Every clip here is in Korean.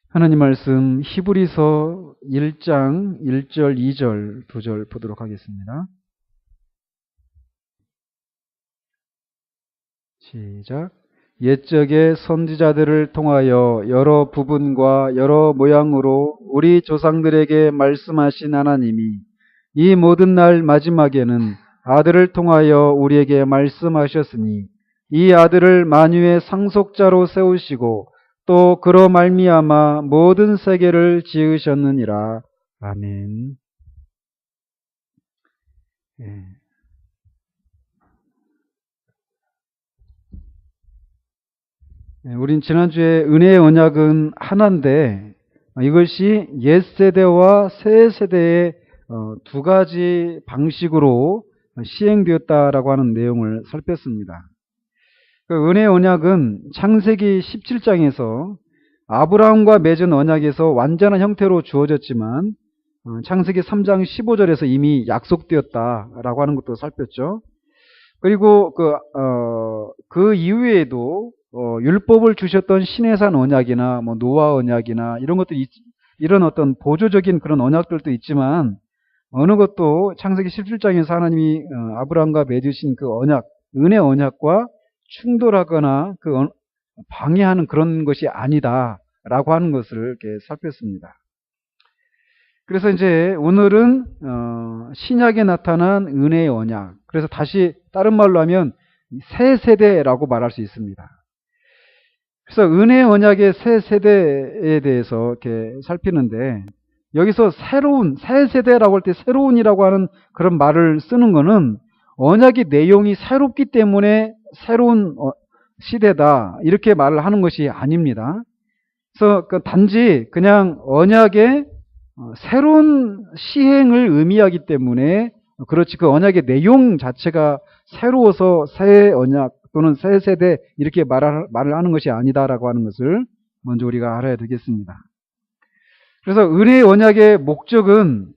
하나님 말씀 히브리서 1장 1절 2절 2절 보도록 하겠습니다. 시작. 옛적의 선지자들을 통하여 여러 부분과 여러 모양으로 우리 조상들에게 말씀하신 하나님이 이 모든 날 마지막에는 아들을 통하여 우리에게 말씀하셨으니 이 아들을 만유의 상속자로 세우시고 또 그로 말미암아 모든 세계를 지으셨느니라. 아멘. 예. 우린 지난주에 은혜의 언약은 하나인데 이것이 옛 세대와 새 세대의 두 가지 방식으로 시행되었다라고 하는 내용을 살폈습니다. 그 은혜의 언약은 창세기 17장에서 아브라함과 맺은 언약에서 완전한 형태로 주어졌지만 창세기 3장 15절에서 이미 약속되었다라고 하는 것도 살폈죠. 그리고 그 이후에도 율법을 주셨던 시내산 언약이나 뭐 노아 언약이나 이런 것도 이런 어떤 보조적인 그런 언약들도 있지만 어느 것도 창세기 17장에서 하나님이 아브라함과 맺으신 그 언약, 은혜 언약과 충돌하거나 방해하는 그런 것이 아니다라고 하는 것을 이렇게 살폈습니다. 그래서 이제 오늘은 신약에 나타난 은혜의 언약. 그래서 다시 다른 말로 하면 새 세대라고 말할 수 있습니다. 그래서 은혜의 언약의 새 세대에 대해서 이렇게 살피는데 여기서 새 세대라고 할 때 새로운이라고 하는 그런 말을 쓰는 거는 언약의 내용이 새롭기 때문에 새로운 시대다 이렇게 말을 하는 것이 아닙니다. 그래서 단지 그냥 언약의 새로운 시행을 의미하기 때문에 그렇지 그 언약의 내용 자체가 새로워서 새 언약 또는 새 세대 이렇게 말을 하는 것이 아니다라고 하는 것을 먼저 우리가 알아야 되겠습니다. 그래서 은혜의 언약의 목적은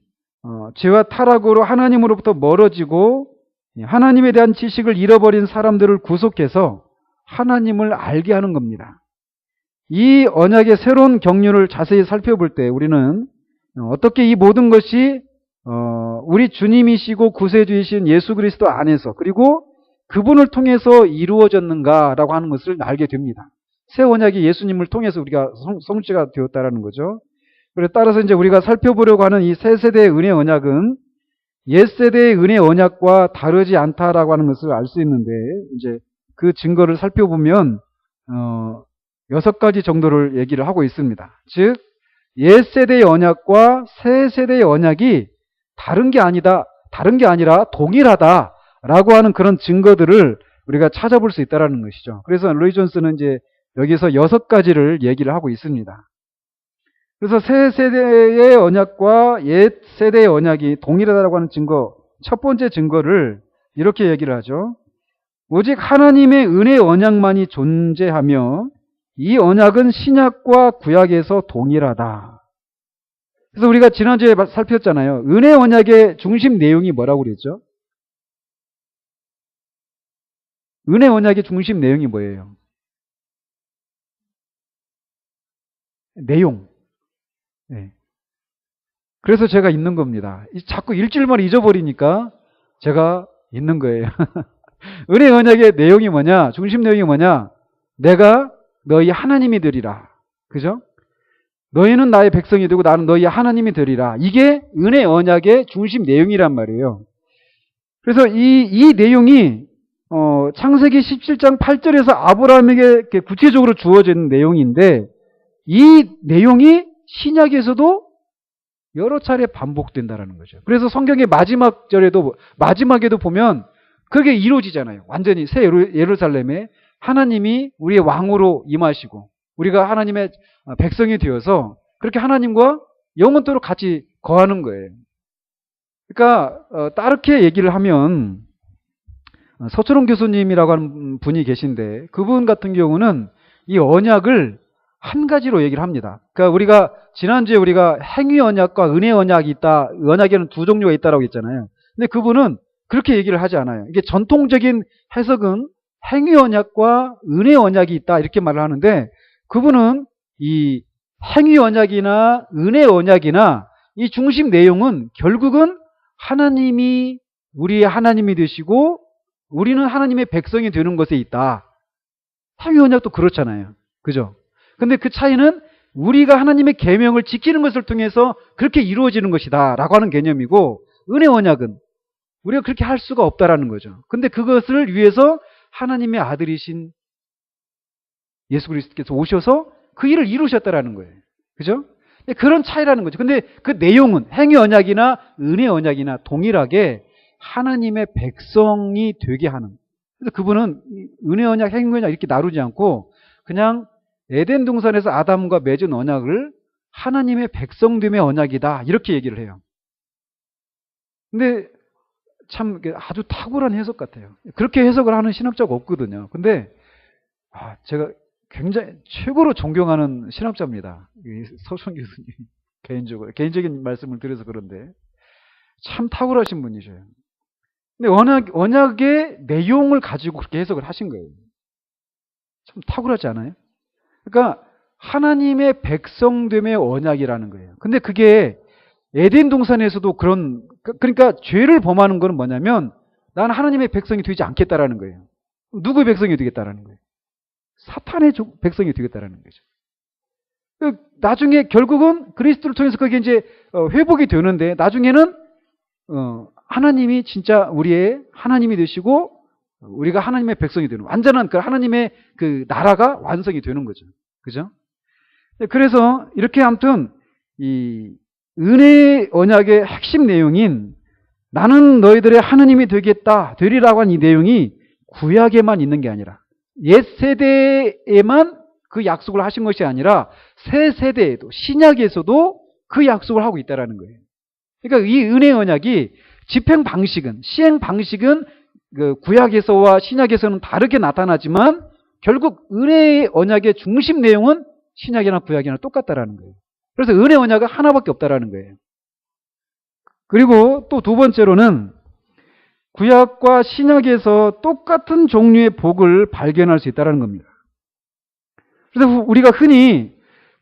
죄와 타락으로 하나님으로부터 멀어지고 하나님에 대한 지식을 잃어버린 사람들을 구속해서 하나님을 알게 하는 겁니다. 이 언약의 새로운 경륜을 자세히 살펴볼 때 우리는 어떻게 이 모든 것이 우리 주님이시고 구세주이신 예수 그리스도 안에서 그리고 그분을 통해서 이루어졌는가라고 하는 것을 알게 됩니다. 새 언약이 예수님을 통해서 우리가 성취가 되었다라는 거죠. 그래서 따라서 이제 우리가 살펴보려고 하는 이 새 세대의 은혜 언약은 옛 세대의 은혜 언약과 다르지 않다라고 하는 것을 알 수 있는데 이제 그 증거를 살펴보면 6가지 정도를 얘기를 하고 있습니다. 즉 옛 세대의 언약과 새 세대의 언약이 다른 게 아니라 동일하다라고 하는 그런 증거들을 우리가 찾아볼 수 있다라는 것이죠. 그래서 로이 존스는 이제 여기서 6가지를 얘기를 하고 있습니다. 그래서 새 세대의 언약과 옛 세대의 언약이 동일하다고 하는 증거, 첫 번째 증거를 이렇게 얘기를 하죠. 오직 하나님의 은혜의 언약만이 존재하며 이 언약은 신약과 구약에서 동일하다. 그래서 우리가 지난주에 살폈잖아요. 은혜 언약의 중심 내용이 뭐라고 그랬죠? 은혜 언약의 중심 내용이 뭐예요? 내용. 네. 그래서 제가 있는 겁니다. 자꾸 일주일만 잊어버리니까 제가 있는 거예요. 은혜 언약의 내용이 뭐냐? 중심 내용이 뭐냐? 내가 너희 하나님이 되리라. 그죠? 너희는 나의 백성이 되고 나는 너희 하나님이 되리라. 이게 은혜 언약의 중심 내용이란 말이에요. 그래서 이 내용이 창세기 17장 8절에서 아브라함에게 구체적으로 주어진 내용인데 이 내용이 신약에서도 여러 차례 반복된다라는 거죠. 그래서 성경의 마지막에도 보면 그게 이루어지잖아요. 완전히 새 예루살렘에 하나님이 우리의 왕으로 임하시고 우리가 하나님의 백성이 되어서 그렇게 하나님과 영원토록 같이 거하는 거예요. 그러니까 다르게 얘기를 하면 서초롱 교수님이라고 하는 분이 계신데 그분 같은 경우는 이 언약을 한 가지로 얘기를 합니다. 그러니까 우리가 지난주에 우리가 행위 언약과 은혜 언약이 있다. 언약에는 두 종류가 있다라고 했잖아요. 근데 그분은 그렇게 얘기를 하지 않아요. 이게 전통적인 해석은 행위 언약과 은혜 언약이 있다 이렇게 말을 하는데 그분은 이 행위 언약이나 은혜 언약이나 이 중심 내용은 결국은 하나님이 우리의 하나님이 되시고 우리는 하나님의 백성이 되는 것에 있다. 행위 언약도 그렇잖아요. 그죠? 근데 그 차이는 우리가 하나님의 계명을 지키는 것을 통해서 그렇게 이루어지는 것이다 라고 하는 개념이고, 은혜 언약은 우리가 그렇게 할 수가 없다라는 거죠. 근데 그것을 위해서 하나님의 아들이신 예수 그리스도께서 오셔서 그 일을 이루셨다라는 거예요. 그죠? 그런 차이라는 거죠. 근데 그 내용은 행위 언약이나 은혜 언약이나 동일하게 하나님의 백성이 되게 하는. 그래서 그분은 은혜 언약, 행위 언약 이렇게 나누지 않고 그냥 에덴 동산에서 아담과 맺은 언약을 하나님의 백성됨의 언약이다 이렇게 얘기를 해요. 근데 참 아주 탁월한 해석 같아요. 그렇게 해석을 하는 신학자가 없거든요. 근데 제가 굉장히 최고로 존경하는 신학자입니다. 서천 교수님. 개인적인 말씀을 드려서 그런데 참 탁월하신 분이셔요. 근데 언약의 내용을 가지고 그렇게 해석을 하신 거예요. 참 탁월하지 않아요? 그러니까 하나님의 백성됨의 언약이라는 거예요. 근데 그게 에덴 동산에서도 그러니까 죄를 범하는 거는 뭐냐면 나는 하나님의 백성이 되지 않겠다라는 거예요. 누구의 백성이 되겠다라는 거예요? 사탄의 백성이 되겠다라는 거죠. 나중에 결국은 그리스도를 통해서 그게 이제 회복이 되는데 나중에는 하나님이 진짜 우리의 하나님이 되시고 우리가 하나님의 백성이 되는 완전한 그 하나님의 그 나라가 완성이 되는 거죠. 그죠? 그래서 이렇게 아무튼 이 은혜 언약의 핵심 내용인 나는 너희들의 하나님이 되리라고 한 이 내용이 구약에만 있는 게 아니라 옛 세대에만 그 약속을 하신 것이 아니라 새 세대에도 신약에서도 그 약속을 하고 있다는 거예요. 그러니까 이 은혜 언약이 집행 방식은 시행 방식은 그 구약에서와 신약에서는 다르게 나타나지만 결국 은혜 언약의 중심 내용은 신약이나 구약이나 똑같다라는 거예요. 그래서 은혜 언약은 하나밖에 없다라는 거예요. 그리고 또 두 번째로는 구약과 신약에서 똑같은 종류의 복을 발견할 수 있다는 겁니다. 그래서 우리가 흔히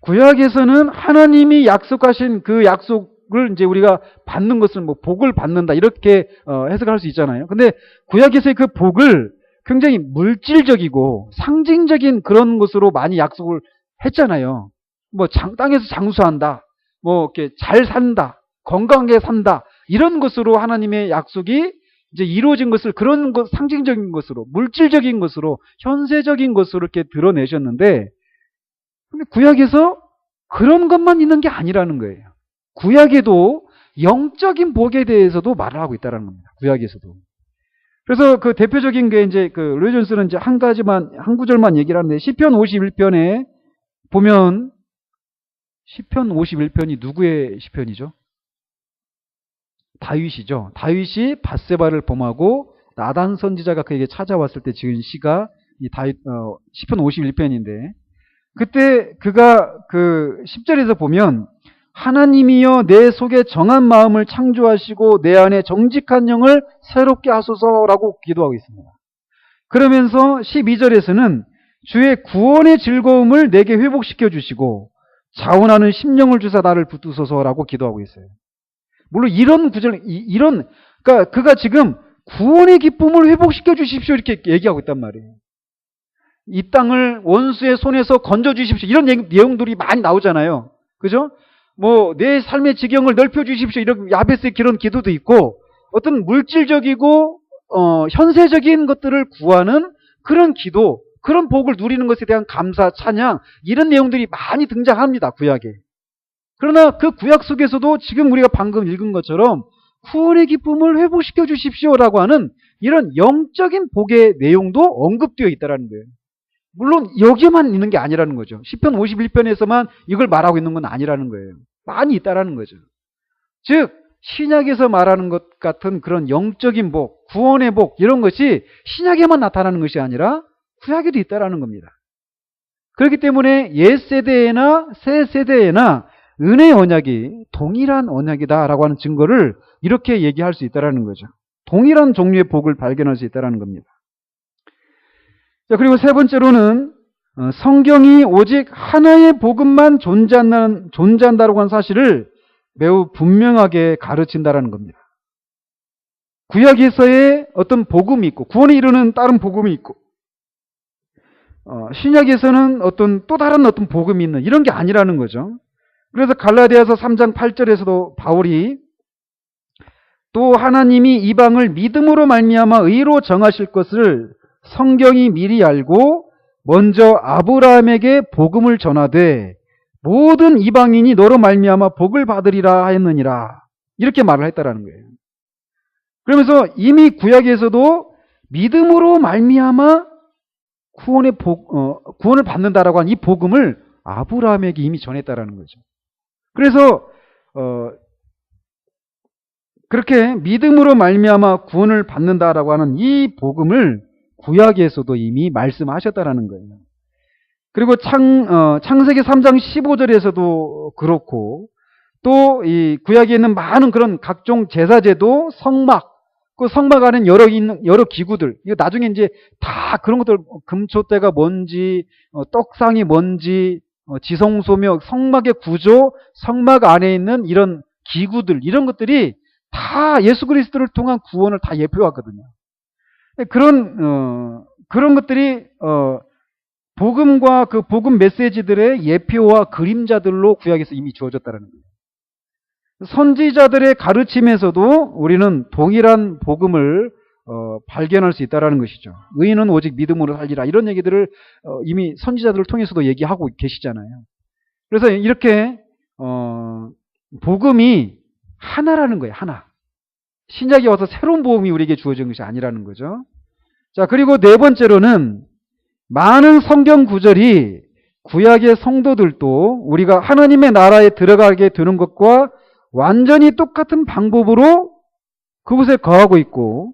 구약에서는 하나님이 약속하신 그 약속을 이제 우리가 받는 것을 뭐 복을 받는다 이렇게 해석할 수 있잖아요. 근데 구약에서의 그 복을 굉장히 물질적이고 상징적인 그런 것으로 많이 약속을 했잖아요. 뭐 땅에서 장수한다, 뭐 이렇게 잘 산다, 건강하게 산다 이런 것으로 하나님의 약속이 이제 이루어진 것을 그런 것 상징적인 것으로 물질적인 것으로 현세적인 것으로 이렇게 드러내셨는데 근데 구약에서 그런 것만 있는 게 아니라는 거예요. 구약에도 영적인 복에 대해서도 말을 하고 있다는 겁니다. 구약에서도. 그래서 그 대표적인 게 이제 그 로이존스는 이제 한 구절만 얘기를 하는데 시편 51편에 보면 시편 51편이 누구의 시편이죠? 다윗이죠. 다윗이 밧세바를 범하고 나단 선지자가 그에게 찾아왔을 때 지은 시가 이 시편 51편인데 그때 그가 그 10절에서 보면 하나님이여 내 속에 정한 마음을 창조하시고 내 안에 정직한 영을 새롭게 하소서라고 기도하고 있습니다. 그러면서 12절에서는 주의 구원의 즐거움을 내게 회복시켜 주시고 자원하는 심령을 주사 나를 붙드소서라고 기도하고 있어요. 물론 이런 구절, 그러니까 그가 지금 구원의 기쁨을 회복시켜 주십시오 이렇게 얘기하고 있단 말이에요. 이 땅을 원수의 손에서 건져 주십시오 이런 내용들이 많이 나오잖아요. 그죠? 뭐 내 삶의 지경을 넓혀 주십시오 이런 야베스의 그런 기도도 있고 어떤 물질적이고 현세적인 것들을 구하는 그런 기도, 그런 복을 누리는 것에 대한 감사, 찬양 이런 내용들이 많이 등장합니다. 구약에. 그러나 그 구약 속에서도 지금 우리가 방금 읽은 것처럼 구원의 기쁨을 회복시켜 주십시오라고 하는 이런 영적인 복의 내용도 언급되어 있다는 거예요. 물론 여기에만 있는 게 아니라는 거죠. 시편 51편에서만 이걸 말하고 있는 건 아니라는 거예요. 많이 있다라는 거죠. 즉 신약에서 말하는 것 같은 그런 영적인 복, 구원의 복 이런 것이 신약에만 나타나는 것이 아니라 구약에도 있다라는 겁니다. 그렇기 때문에 옛 세대에나 새 세대에나 은혜의 언약이 동일한 언약이다라고 하는 증거를 이렇게 얘기할 수 있다라는 거죠. 동일한 종류의 복을 발견할 수 있다라는 겁니다. 자, 그리고 세 번째로는 성경이 오직 하나의 복음만 존재한다고 하는 사실을 매우 분명하게 가르친다라는 겁니다. 구약에서의 어떤 복음이 있고 구원에 이르는 다른 복음이 있고 신약에서는 어떤 또 다른 어떤 복음이 있는 이런 게 아니라는 거죠. 그래서 갈라디아서 3장 8절에서도 바울이 또 하나님이 이방을 믿음으로 말미암아 의로 정하실 것을 성경이 미리 알고 먼저 아브라함에게 복음을 전하되 모든 이방인이 너로 말미암아 복을 받으리라 하였느니라 이렇게 말을 했다라는 거예요. 그러면서 이미 구약에서도 믿음으로 말미암아 구원을 받는다라고 하는 이 복음을 아브라함에게 이미 전했다라는 거죠. 그래서 그렇게 믿음으로 말미암아 구원을 받는다라고 하는 이 복음을 구약에서도 이미 말씀하셨다라는 거예요. 그리고 창세기 3장 15절에서도 그렇고 또 이 구약에 있는 많은 그런 각종 제사제도 성막, 그 성막 안에 여러 기구들, 이거 나중에 이제 다 그런 것들, 금초대가 뭔지, 떡상이 뭔지, 지성소며 성막의 구조, 성막 안에 있는 이런 기구들, 이런 것들이 다 예수 그리스도를 통한 구원을 다 예표하거든요. 그런 것들이 복음과 그 복음 메시지들의 예표와 그림자들로 구약에서 이미 주어졌다는 거예요. 선지자들의 가르침에서도 우리는 동일한 복음을 발견할 수 있다는 것이죠. 의인은 오직 믿음으로 살리라 이런 얘기들을 이미 선지자들을 통해서도 얘기하고 계시잖아요. 그래서 이렇게 복음이 하나라는 거예요. 하나. 신약에 와서 새로운 복음이 우리에게 주어진 것이 아니라는 거죠. 자, 그리고 네 번째로는 많은 성경 구절이 구약의 성도들도 우리가 하나님의 나라에 들어가게 되는 것과 완전히 똑같은 방법으로 그곳에 거하고 있고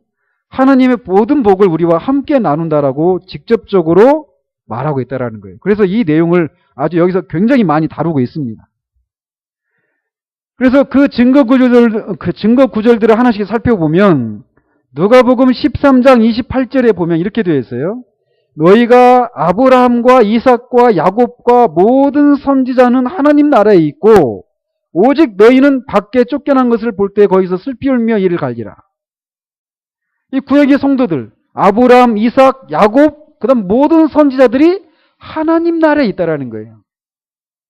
하나님의 모든 복을 우리와 함께 나눈다라고 직접적으로 말하고 있다는 거예요. 그래서 이 내용을 아주 여기서 굉장히 많이 다루고 있습니다. 그래서 그 증거 구절들을 하나씩 살펴보면 누가복음 13장 28절에 보면 이렇게 되어 있어요. 너희가 아브라함과 이삭과 야곱과 모든 선지자는 하나님 나라에 있고 오직 너희는 밖에 쫓겨난 것을 볼 때 거기서 슬피 울며 이를 갈기라. 이 구약의 성도들, 아브라함, 이삭, 야곱, 그 다음 모든 선지자들이 하나님 나라에 있다라는 거예요.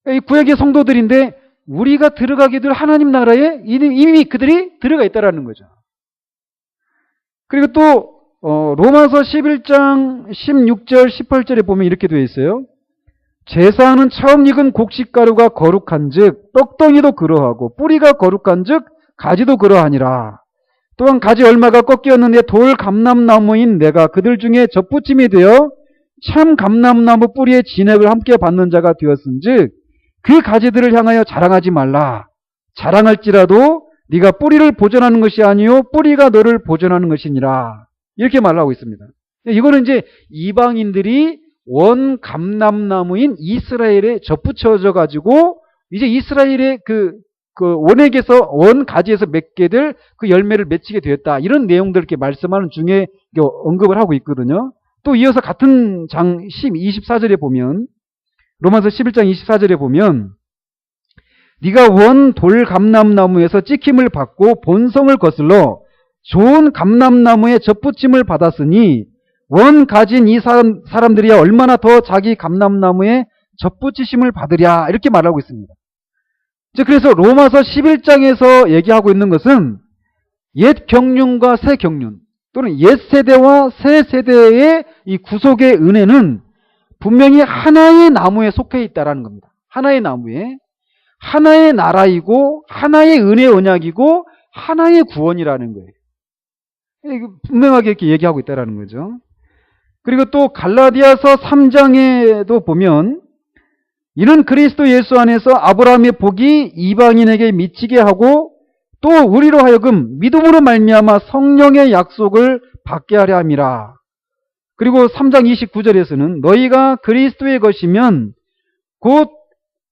이 구약의 성도들인데 우리가 들어가게 될 하나님 나라에 이미 그들이 들어가 있다라는 거죠. 그리고 또 로마서 11장 16절 18절에 보면 이렇게 되어 있어요. 제사하는 처음 익은 곡식가루가 거룩한즉 떡덩이도 그러하고 뿌리가 거룩한즉 가지도 그러하니라. 또한 가지 얼마가 꺾였는데 돌 감람나무인 내가 그들 중에 접붙임이 되어 참 감람나무 뿌리의 진액을 함께 받는 자가 되었은즉 그 가지들을 향하여 자랑하지 말라. 자랑할지라도 네가 뿌리를 보존하는 것이 아니요 뿌리가 너를 보존하는 것이니라. 이렇게 말하고 있습니다. 이거는 이제 이방인들이 원 감람나무인 이스라엘에 접붙여져 가지고 이제 이스라엘의 그 원액에서 원 가지에서 맺게 될 그 열매를 맺히게 되었다. 이런 내용들 이렇게 말씀하는 중에 언급을 하고 있거든요. 또 이어서 같은 장 24절에 보면 로마서 11장 24절에 보면 네가 원 돌 감람나무에서 찍힘을 받고 본성을 거슬러 좋은 감람나무에 접붙임을 받았으니 원 가진 이 사람들이야 얼마나 더 자기 감람나무에 접붙이심을 받으랴 이렇게 말하고 있습니다. 그래서 로마서 11장에서 얘기하고 있는 것은 옛 경륜과 새 경륜 또는 옛 세대와 새 세대의 이 구속의 은혜는 분명히 하나의 나무에 속해 있다라는 겁니다. 하나의 나무에 하나의 나라이고 하나의 은혜 언약이고 하나의 구원이라는 거예요. 분명하게 이렇게 얘기하고 있다라는 거죠. 그리고 또 갈라디아서 3장에도 보면 이는 그리스도 예수 안에서 아브라함의 복이 이방인에게 미치게 하고 또 우리로 하여금 믿음으로 말미암아 성령의 약속을 받게 하려 함이라. 그리고 3장 29절에서는 너희가 그리스도의 것이면 곧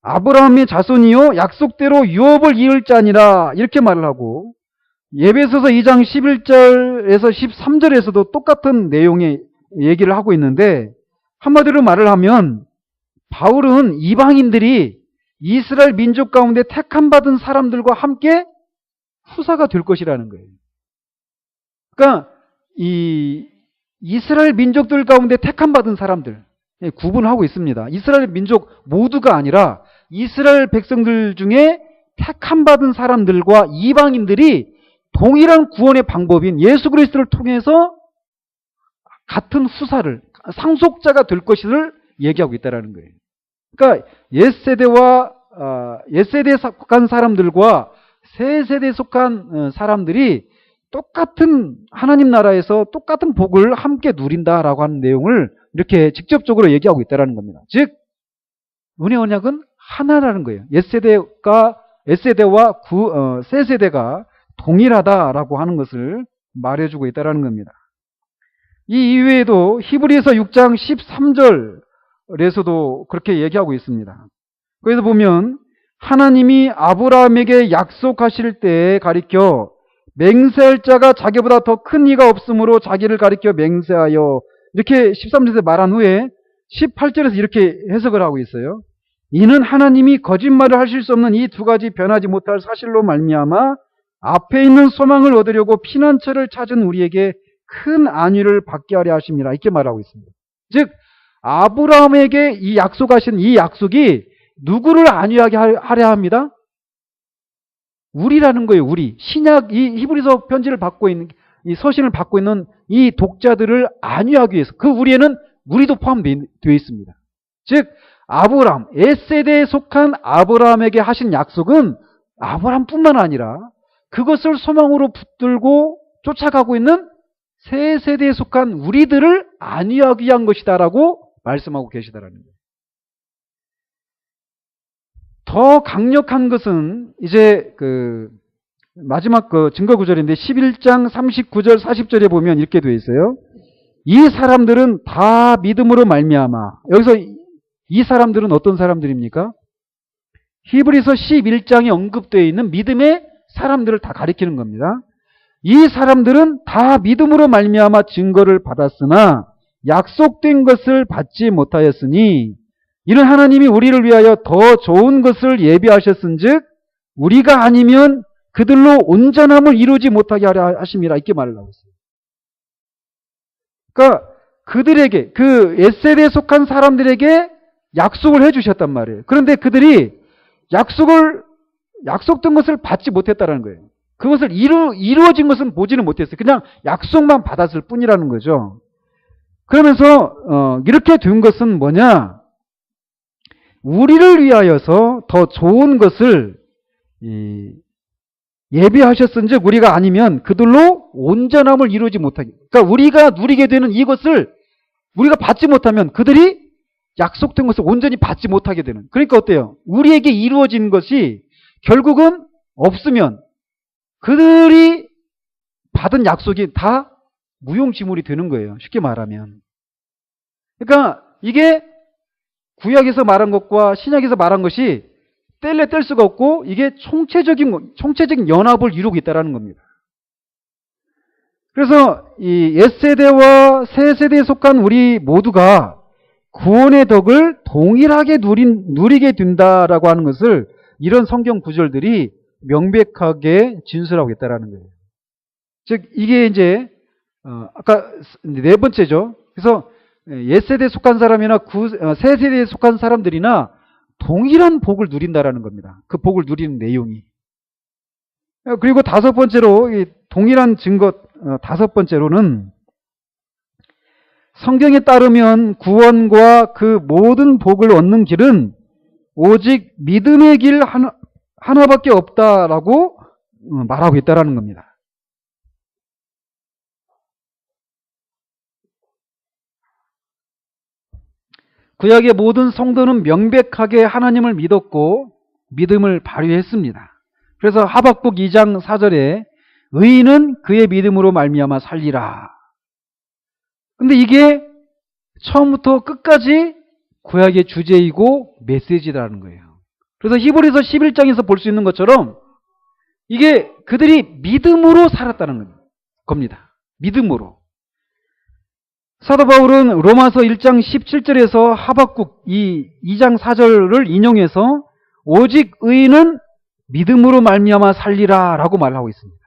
아브라함의 자손이요 약속대로 유업을 이을 자니라 이렇게 말을 하고 에베소서 2장 11절에서 13절에서도 똑같은 내용의 얘기를 하고 있는데 한마디로 말을 하면 바울은 이방인들이 이스라엘 민족 가운데 택함받은 사람들과 함께 후사가 될 것이라는 거예요. 그러니까 이 이스라엘 민족들 가운데 택함받은 사람들 구분하고 있습니다. 이스라엘 민족 모두가 아니라 이스라엘 백성들 중에 택함받은 사람들과 이방인들이 동일한 구원의 방법인 예수 그리스도를 통해서 같은 후사를, 상속자가 될 것을 얘기하고 있다는 거예요. 그러니까 옛세대에 속한 사람들과 새 세대에 속한 사람들이 똑같은 하나님 나라에서 똑같은 복을 함께 누린다라고 하는 내용을 이렇게 직접적으로 얘기하고 있다는 겁니다. 즉 은혜 언약은 하나라는 거예요. 옛세대와 새 세대가 동일하다라고 하는 것을 말해주고 있다는 겁니다. 이 이외에도 히브리서 6장 13절에서도 그렇게 얘기하고 있습니다. 그래서 보면 하나님이 아브라함에게 약속하실 때에 가리켜 맹세할 자가 자기보다 더 큰 이가 없으므로 자기를 가리켜 맹세하여, 이렇게 13절에 말한 후에 18절에서 이렇게 해석을 하고 있어요. 이는 하나님이 거짓말을 하실 수 없는 이 두 가지 변하지 못할 사실로 말미암아 앞에 있는 소망을 얻으려고 피난처를 찾은 우리에게 큰 안위를 받게 하려 하심이라, 이렇게 말하고 있습니다. 즉 아브라함에게 이 약속하신 이 약속이 누구를 안위하게 하려 합니다? 우리라는 거예요. 우리 신약 이 히브리서 편지를 받고 있는, 이 서신을 받고 있는 이 독자들을 안위하기 위해서, 그 우리에는 우리도 포함되어 있습니다. 즉 아브라함, 옛세대에 속한 아브라함에게 하신 약속은 아브라함뿐만 아니라 그것을 소망으로 붙들고 쫓아가고 있는 새 세대에 속한 우리들을 안위하기 위한 것이다라고 말씀하고 계시다라는 거예요. 더 강력한 것은 이제 그 마지막 그 증거 구절인데 11장 39절 40절에 보면 이렇게 되어 있어요. 이 사람들은 다 믿음으로 말미암아. 여기서 이 사람들은 어떤 사람들입니까? 히브리서 11장에 언급되어 있는 믿음의 사람들을 다 가리키는 겁니다. 이 사람들은 다 믿음으로 말미암아 증거를 받았으나 약속된 것을 받지 못하였으니 이는 하나님이 우리를 위하여 더 좋은 것을 예비하셨은즉 우리가 아니면 그들로 온전함을 이루지 못하게 하려 하심이라, 이렇게 말을 하고 있어요. 그러니까 그들에게, 그 옛세대에 속한 사람들에게 약속을 해주셨단 말이에요. 그런데 그들이 약속된 것을 받지 못했다는 거예요. 그것을 이루어진 것은 보지는 못했어요. 그냥 약속만 받았을 뿐이라는 거죠. 그러면서 이렇게 된 것은 뭐냐? 우리를 위하여서 더 좋은 것을 예비하셨은즉 우리가 아니면 그들로 온전함을 이루지 못하게. 그러니까 우리가 누리게 되는 이것을 우리가 받지 못하면 그들이 약속된 것을 온전히 받지 못하게 되는. 그러니까 어때요? 우리에게 이루어진 것이 결국은 없으면 그들이 받은 약속이 다 무용지물이 되는 거예요. 쉽게 말하면. 그러니까 이게 구약에서 말한 것과 신약에서 말한 것이 뗄래 뗄 수가 없고 이게 총체적인 연합을 이루고 있다는 겁니다. 그래서 이 옛세대와 새세대에 속한 우리 모두가 구원의 덕을 동일하게 누리게 된다라고 하는 것을 이런 성경 구절들이 명백하게 진술하고 있다는 거예요. 즉 이게 이제 아까 네 번째죠. 그래서 옛세대에 속한 사람이나 새세대에 속한 사람들이나 동일한 복을 누린다라는 겁니다. 그 복을 누리는 내용이. 그리고 다섯 번째로 동일한 증거, 다섯 번째로는 성경에 따르면 구원과 그 모든 복을 얻는 길은 오직 믿음의 길 하나밖에 없다라고 말하고 있다는 겁니다. 구약의 모든 성도는 명백하게 하나님을 믿었고 믿음을 발휘했습니다. 그래서 하박국 2장 4절에 의인은 그의 믿음으로 말미암아 살리라. 근데 이게 처음부터 끝까지 구약의 주제이고 메시지라는 거예요. 그래서 히브리서 11장에서 볼 수 있는 것처럼 이게 그들이 믿음으로 살았다는 겁니다. 믿음으로. 사도 바울은 로마서 1장 17절에서 하박국 2장 4절을 인용해서 오직 의인은 믿음으로 말미암아 살리라 라고 말하고 있습니다.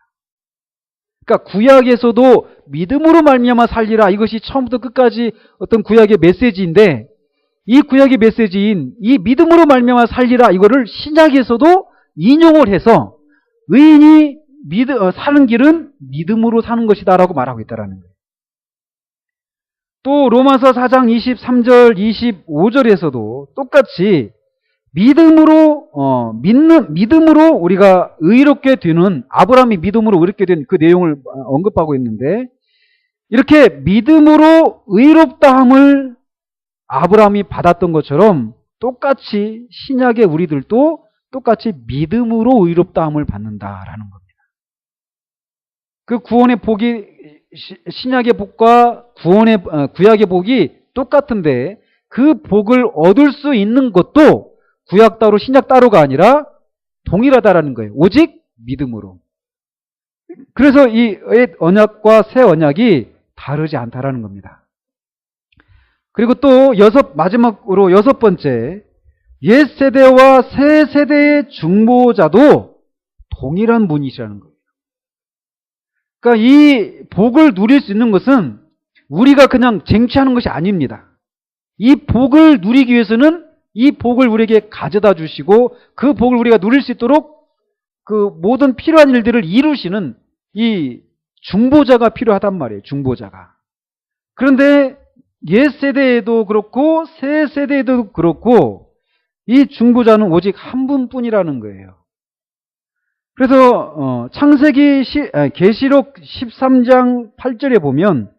그러니까 구약에서도 믿음으로 말미암아 살리라, 이것이 처음부터 끝까지 어떤 구약의 메시지인데, 이 구약의 메시지인 이 믿음으로 말미암아 살리라, 이거를 신약에서도 인용을 해서 의인이 사는 길은 믿음으로 사는 것이다 라고 말하고 있다는 거예요. 또 로마서 4장 23절 25절에서도 똑같이 믿음으로 우리가 의롭게 되는, 아브라함이 믿음으로 의롭게 된 그 내용을 언급하고 있는데, 이렇게 믿음으로 의롭다함을 아브라함이 받았던 것처럼 똑같이 신약의 우리들도 똑같이 믿음으로 의롭다함을 받는다라는 겁니다. 그 구원의 복이, 신약의 복과 구약의 복이 똑같은데, 그 복을 얻을 수 있는 것도 구약 따로 신약 따로가 아니라 동일하다라는 거예요. 오직 믿음으로. 그래서 이 옛 언약과 새 언약이 다르지 않다라는 겁니다. 그리고 또 마지막으로 여섯 번째, 옛 세대와 새 세대의 중보자도 동일한 분이시라는 거예요. 그러니까 이 복을 누릴 수 있는 것은 우리가 그냥 쟁취하는 것이 아닙니다. 이 복을 누리기 위해서는 이 복을 우리에게 가져다 주시고 그 복을 우리가 누릴 수 있도록 그 모든 필요한 일들을 이루시는 이 중보자가 필요하단 말이에요. 중보자가. 그런데 옛 세대에도 그렇고 새 세대에도 그렇고 이 중보자는 오직 한 분뿐이라는 거예요. 그래서 계시록 13장 8절에 보면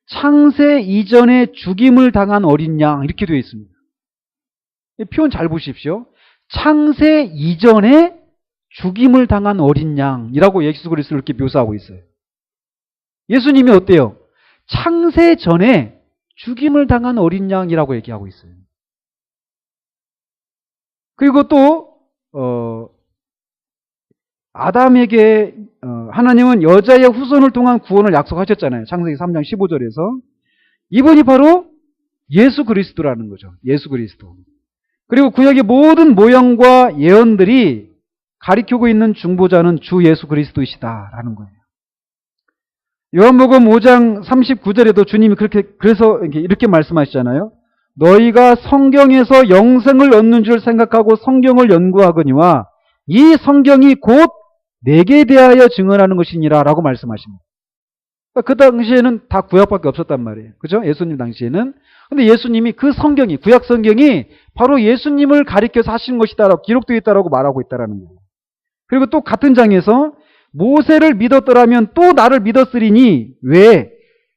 창세 이전에 죽임을 당한 어린 양, 이렇게 되어 있습니다. 이 표현 잘 보십시오. 창세 이전에 죽임을 당한 어린 양이라고 예수 그리스도를 이렇게 묘사하고 있어요. 예수님이 어때요? 창세 전에 죽임을 당한 어린 양이라고 얘기하고 있어요. 그리고 또 아담에게 하나님은 여자의 후손을 통한 구원을 약속하셨잖아요. 창세기 3장 15절에서. 이분이 바로 예수 그리스도라는 거죠. 예수 그리스도. 그리고 구약의 모든 모형과 예언들이 가리키고 있는 중보자는 주 예수 그리스도이시다라는 거예요. 요한복음 5장 39절에도 주님이 그래서 이렇게 말씀하시잖아요. 너희가 성경에서 영생을 얻는 줄 생각하고 성경을 연구하거니와 이 성경이 곧 내게 대하여 증언하는 것이니라 라고 말씀하십니다. 그 당시에는 다 구약밖에 없었단 말이에요. 그죠? 예수님 당시에는. 근데 예수님이 그 성경이, 구약 성경이 바로 예수님을 가리켜서 하신 것이다라고 기록되어 있다라고 말하고 있다라는 거예요. 그리고 또 같은 장에서 모세를 믿었더라면 또 나를 믿었으리니 왜?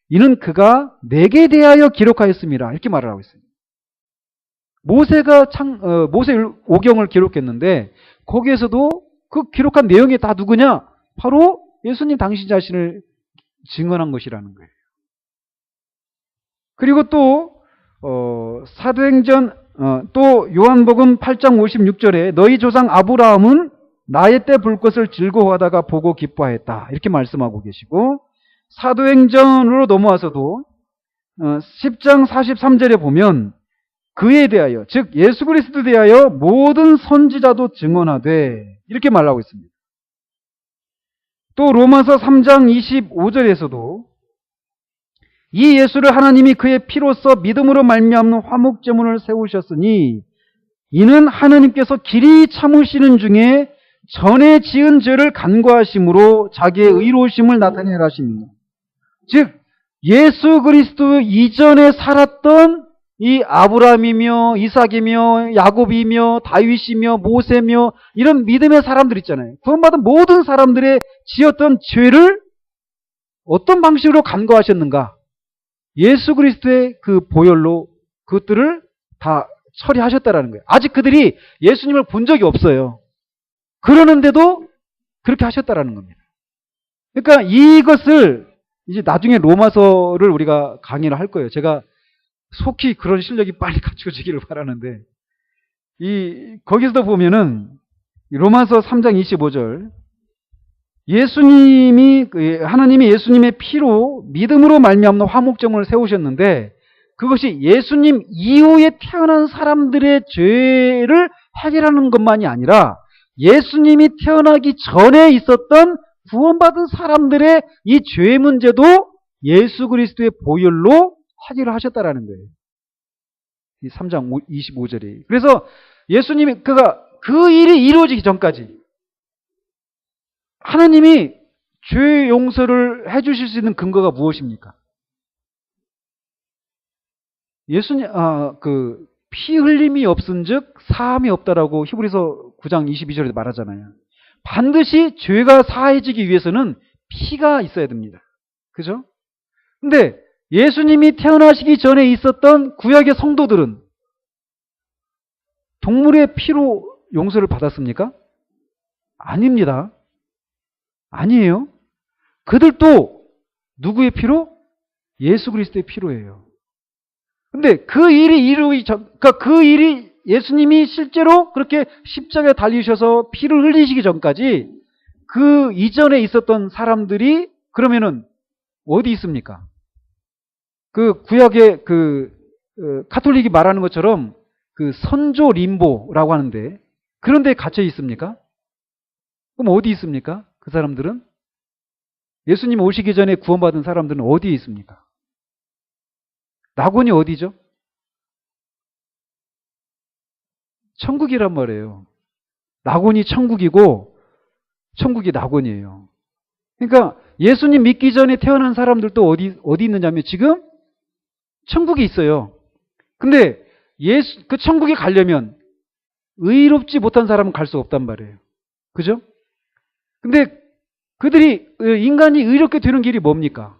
이는 그가 내게 대하여 기록하였습니다. 이렇게 말을 하고 있어요. 모세가 모세 오경을 기록했는데 거기에서도 그 기록한 내용이 다 누구냐? 바로 예수님 당신 자신을 증언한 것이라는 거예요. 그리고 또 사도행전 또 요한복음 8장 56절에 너희 조상 아브라함은 나의 때 볼 것을 즐거워하다가 보고 기뻐하였다. 이렇게 말씀하고 계시고 사도행전으로 넘어와서도 10장 43절에 보면 그에 대하여 즉 예수 그리스도에 대하여 모든 선지자도 증언하되 이렇게 말하고 있습니다. 또 로마서 3장 25절에서도 이 예수를 하나님이 그의 피로써 믿음으로 말미암는 화목제물을 세우셨으니 이는 하나님께서 길이 참으시는 중에 전에 지은 죄를 간과하심으로 자기의 의로우심을 나타내라 하십니다. 즉 예수 그리스도 이전에 살았던 이 아브라함이며 이삭이며 야곱이며 다윗이며 모세며 이런 믿음의 사람들 있잖아요. 구원받은 모든 사람들의 지었던 죄를 어떤 방식으로 간과하셨는가? 예수 그리스도의 그 보혈로 그것들을 다 처리하셨다라는 거예요. 아직 그들이 예수님을 본 적이 없어요. 그러는데도 그렇게 하셨다라는 겁니다. 그러니까 이것을 이제 나중에 로마서를 우리가 강의를 할 거예요. 제가 속히 그런 실력이 빨리 갖추어지기를 바라는데 거기서도 보면은 로마서 3장 25절 하나님이 예수님의 피로 믿음으로 말미암는 화목제물을 세우셨는데 그것이 예수님 이후에 태어난 사람들의 죄를 해결하는 것만이 아니라 예수님이 태어나기 전에 있었던 구원받은 사람들의 이 죄 문제도 예수 그리스도의 보혈로 해결을 하셨다라는 거예요. 이 3장 25절이. 그래서 예수님이 그 일이 이루어지기 전까지 하나님이 죄 용서를 해주실 수 있는 근거가 무엇입니까? 피 흘림이 없은즉 사함이 없다라고 히브리서 9장 22절에 말하잖아요. 반드시 죄가 사해지기 위해서는 피가 있어야 됩니다. 그죠? 근데 예수님이 태어나시기 전에 있었던 구약의 성도들은 동물의 피로 용서를 받았습니까? 아닙니다. 아니에요. 그들도 누구의 피로? 예수 그리스도의 피로예요. 근데 그 일이 예수님이 실제로 그렇게 십자가에 달리셔서 피를 흘리시기 전까지 그 이전에 있었던 사람들이 그러면은 어디 있습니까? 그 구약의 카톨릭이 말하는 것처럼 그 선조 림보라고 하는데 그런 데에 갇혀 있습니까? 그럼 어디 있습니까? 그 사람들은? 예수님 오시기 전에 구원받은 사람들은 어디에 있습니까? 낙원이 어디죠? 천국이란 말이에요. 낙원이 천국이고 천국이 낙원이에요. 그러니까 예수님 믿기 전에 태어난 사람들도 어디 있느냐면 지금 천국에 있어요. 근데 그 천국에 가려면 의롭지 못한 사람은 갈 수 없단 말이에요. 그죠? 근데 인간이 의롭게 되는 길이 뭡니까?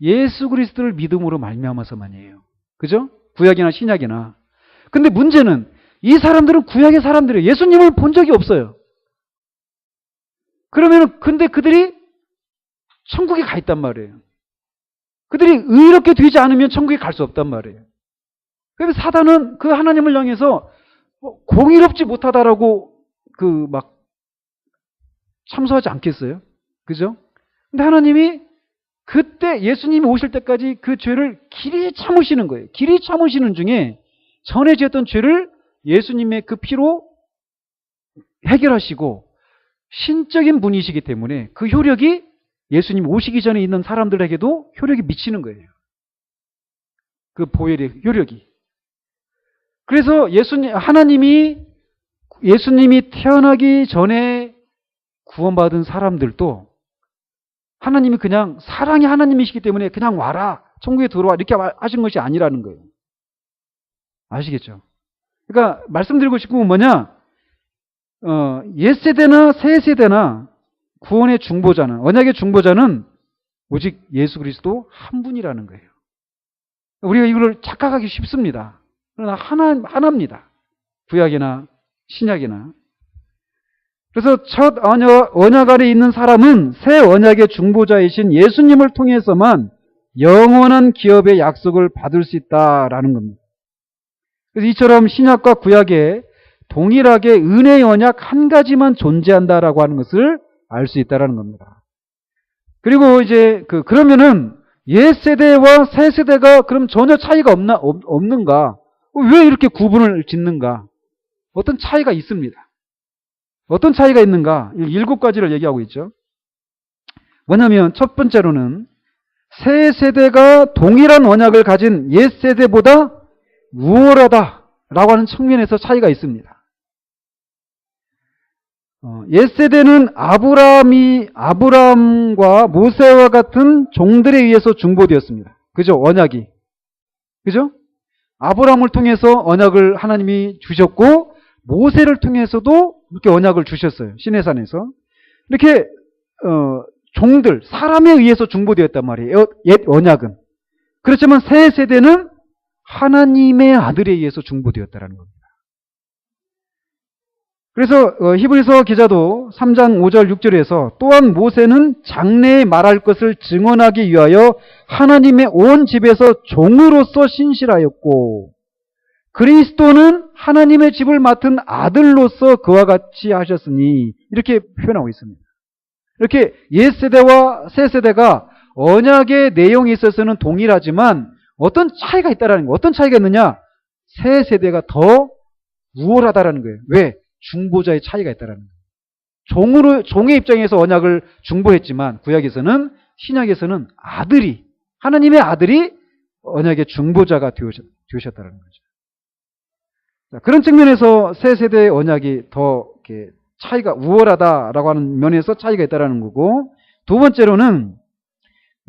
예수 그리스도를 믿음으로 말미암아서만이에요. 그죠? 구약이나 신약이나. 근데 문제는 이 사람들은 구약의 사람들이에요. 예수님을 본 적이 없어요. 근데 그들이 천국에 가 있단 말이에요. 그들이 의롭게 되지 않으면 천국에 갈 수 없단 말이에요. 그래서 사단은 그 하나님을 향해서 공의롭지 못하다라고 참소하지 않겠어요? 그죠? 근데 하나님이 그때 예수님이 오실 때까지 그 죄를 길이 참으시는 거예요. 길이 참으시는 중에 전에 지었던 죄를 예수님의 그 피로 해결하시고 신적인 분이시기 때문에 그 효력이 예수님 오시기 전에 있는 사람들에게도 효력이 미치는 거예요. 그 보혈의 효력이. 그래서 하나님이 예수님이 태어나기 전에 구원받은 사람들도 하나님이 그냥 사랑의 하나님이시기 때문에 그냥 와라, 천국에 들어와 이렇게 하신 것이 아니라는 거예요. 아시겠죠? 그러니까 말씀드리고 싶은 건 뭐냐? 옛세대나 새세대나 구원의 중보자는, 언약의 중보자는 오직 예수 그리스도 한 분이라는 거예요. 우리가 이걸 착각하기 쉽습니다. 그러나 하나입니다. 구약이나 신약이나. 그래서 첫 언약 아래 있는 사람은 새 언약의 중보자이신 예수님을 통해서만 영원한 기업의 약속을 받을 수 있다라는 겁니다. 그래서 이처럼 신약과 구약에 동일하게 은혜의 언약 한 가지만 존재한다라고 하는 것을 알 수 있다라는 겁니다. 그리고 이제 그러면은 옛 세대와 새 세대가 그럼 전혀 차이가 없는가? 왜 이렇게 구분을 짓는가? 어떤 차이가 있습니다. 어떤 차이가 있는가? 7가지를 얘기하고 있죠. 뭐냐면 첫 번째로는 새 세대가 동일한 언약을 가진 옛 세대보다 우월하다라고 하는 측면에서 차이가 있습니다. 옛 세대는 아브라함과 모세와 같은 종들에 의해서 중보되었습니다. 그죠? 언약이. 그죠? 아브라함을 통해서 언약을 하나님이 주셨고 모세를 통해서도 이렇게 언약을 주셨어요. 시내산에서. 이렇게 종들, 사람에 의해서 중보되었단 말이에요. 옛 언약은. 그렇지만 새 세대는 하나님의 아들에 의해서 중보되었다는 겁니다. 그래서 히브리서 기자도 3장 5절 6절에서 또한 모세는 장래에 말할 것을 증언하기 위하여 하나님의 온 집에서 종으로서 신실하였고 그리스도는 하나님의 집을 맡은 아들로서 그와 같이 하셨으니 이렇게 표현하고 있습니다. 이렇게 옛세대와 새세대가 언약의 내용에 있어서는 동일하지만 어떤 차이가 있다라는 거예요. 어떤 차이가 있느냐? 새 세대가 더 우월하다라는 거예요. 왜? 중보자의 차이가 있다라는 거예요. 종의 입장에서 언약을 중보했지만 구약에서는, 신약에서는 아들이, 하나님의 아들이 언약의 중보자가 되셨다는 거죠. 자, 그런 측면에서 새 세대의 언약이 더 이렇게 차이가 우월하다라고 하는 면에서 차이가 있다라는 거고, 두 번째로는